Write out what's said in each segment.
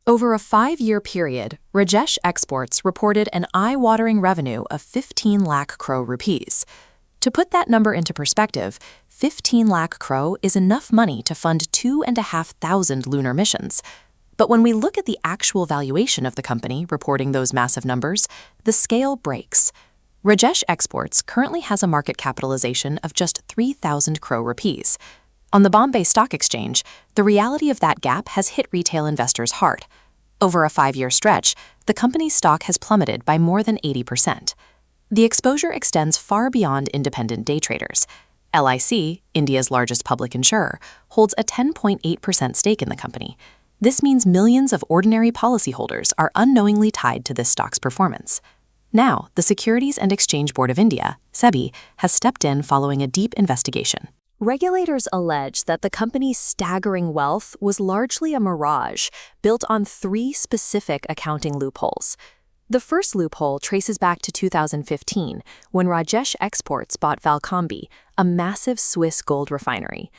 Over a 5-year period, Rajesh Exports reported an eye-watering revenue of 15 lakh crore rupees. To put that number into perspective, 15 lakh crore is enough money to fund 2,500 lunar missions. But when we look at the actual valuation of the company reporting those massive numbers, the scale breaks. Rajesh Exports currently has a market capitalization of just 3,000 crore rupees. On the Bombay Stock Exchange, the reality of that gap has hit retail investors hard. Over a 5-year stretch, the company's stock has plummeted by more than 80%. The exposure extends far beyond independent day traders. LIC, India's largest public insurer, holds a 10.8% stake in the company. This means millions of ordinary policyholders are unknowingly tied to this stock's performance. Now, the Securities and Exchange Board of India, SEBI, has stepped in following a deep investigation. Regulators allege that the company's staggering wealth was largely a mirage built on 3 specific accounting loopholes. The first loophole traces back to 2015, when Rajesh Exports bought Valcombi, a massive Swiss gold refinery.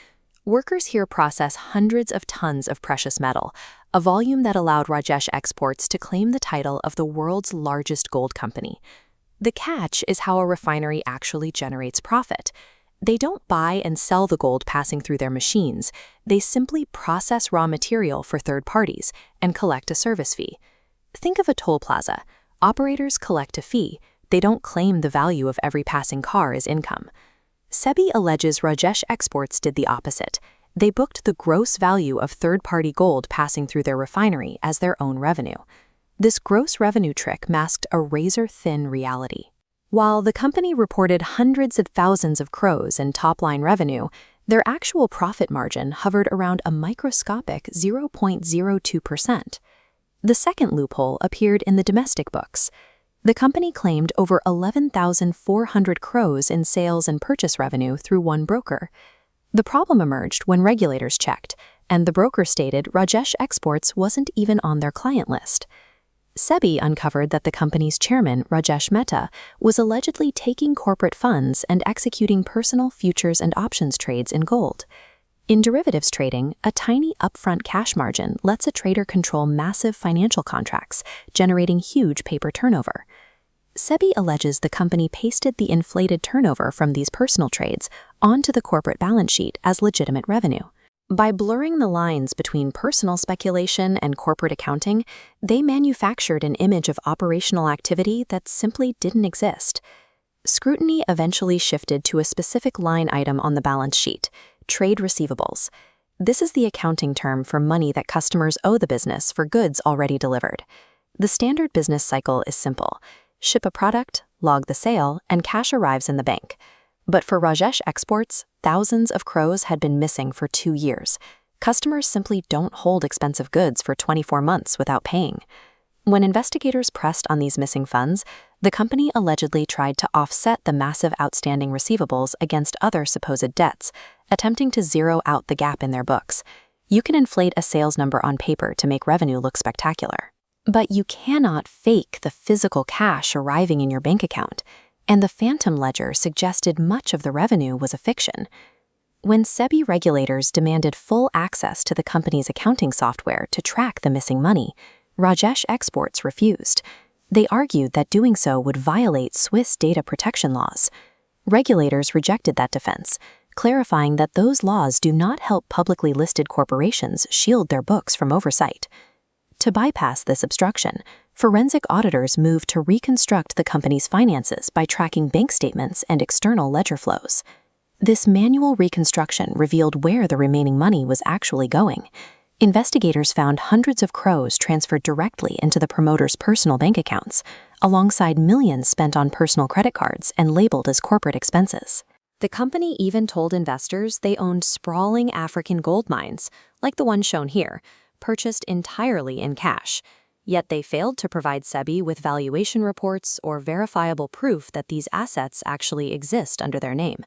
Workers here process hundreds of tons of precious metal, a volume that allowed Rajesh Exports to claim the title of the world's largest gold company. The catch is how a refinery actually generates profit. They don't buy and sell the gold passing through their machines. They simply process raw material for third parties and collect a service fee. Think of a toll plaza. Operators collect a fee. They don't claim the value of every passing car as income. SEBI alleges Rajesh Exports did the opposite. They booked the gross value of third-party gold passing through their refinery as their own revenue. This gross revenue trick masked a razor-thin reality. While the company reported hundreds of thousands of crores in top-line revenue, their actual profit margin hovered around a microscopic 0.02%. The second loophole appeared in the domestic books. The company claimed over 11,400 crores in sales and purchase revenue through one broker. The problem emerged when regulators checked, and the broker stated Rajesh Exports wasn't even on their client list. SEBI uncovered that the company's chairman, Rajesh Mehta, was allegedly taking corporate funds and executing personal futures and options trades in gold. In derivatives trading, a tiny upfront cash margin lets a trader control massive financial contracts, generating huge paper turnover. SEBI alleges the company pasted the inflated turnover from these personal trades onto the corporate balance sheet as legitimate revenue. By blurring the lines between personal speculation and corporate accounting, they manufactured an image of operational activity that simply didn't exist. Scrutiny eventually shifted to a specific line item on the balance sheet: trade receivables. This is the accounting term for money that customers owe the business for goods already delivered. The standard business cycle is simple: ship a product, log the sale, and cash arrives in the bank. But for Rajesh Exports, thousands of crores had been missing for 2 years. Customers simply don't hold expensive goods for 24 months without paying. When investigators pressed on these missing funds, the company allegedly tried to offset the massive outstanding receivables against other supposed debts, attempting to zero out the gap in their books. You can inflate a sales number on paper to make revenue look spectacular. But you cannot fake the physical cash arriving in your bank account. And the phantom ledger suggested much of the revenue was a fiction. When SEBI regulators demanded full access to the company's accounting software to track the missing money, Rajesh Exports refused. They argued that doing so would violate Swiss data protection laws. Regulators rejected that defense, clarifying that those laws do not help publicly listed corporations shield their books from oversight. To bypass this obstruction, forensic auditors moved to reconstruct the company's finances by tracking bank statements and external ledger flows. This manual reconstruction revealed where the remaining money was actually going. Investigators found hundreds of crores transferred directly into the promoter's personal bank accounts, alongside millions spent on personal credit cards and labeled as corporate expenses. The company even told investors they owned sprawling African gold mines, like the one shown here, purchased entirely in cash. Yet they failed to provide SEBI with valuation reports or verifiable proof that these assets actually exist under their name.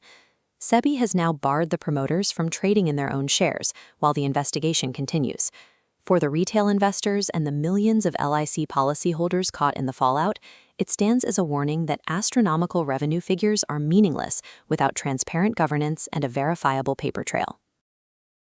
SEBI has now barred the promoters from trading in their own shares while the investigation continues. For the retail investors and the millions of LIC policyholders caught in the fallout, it stands as a warning that astronomical revenue figures are meaningless without transparent governance and a verifiable paper trail.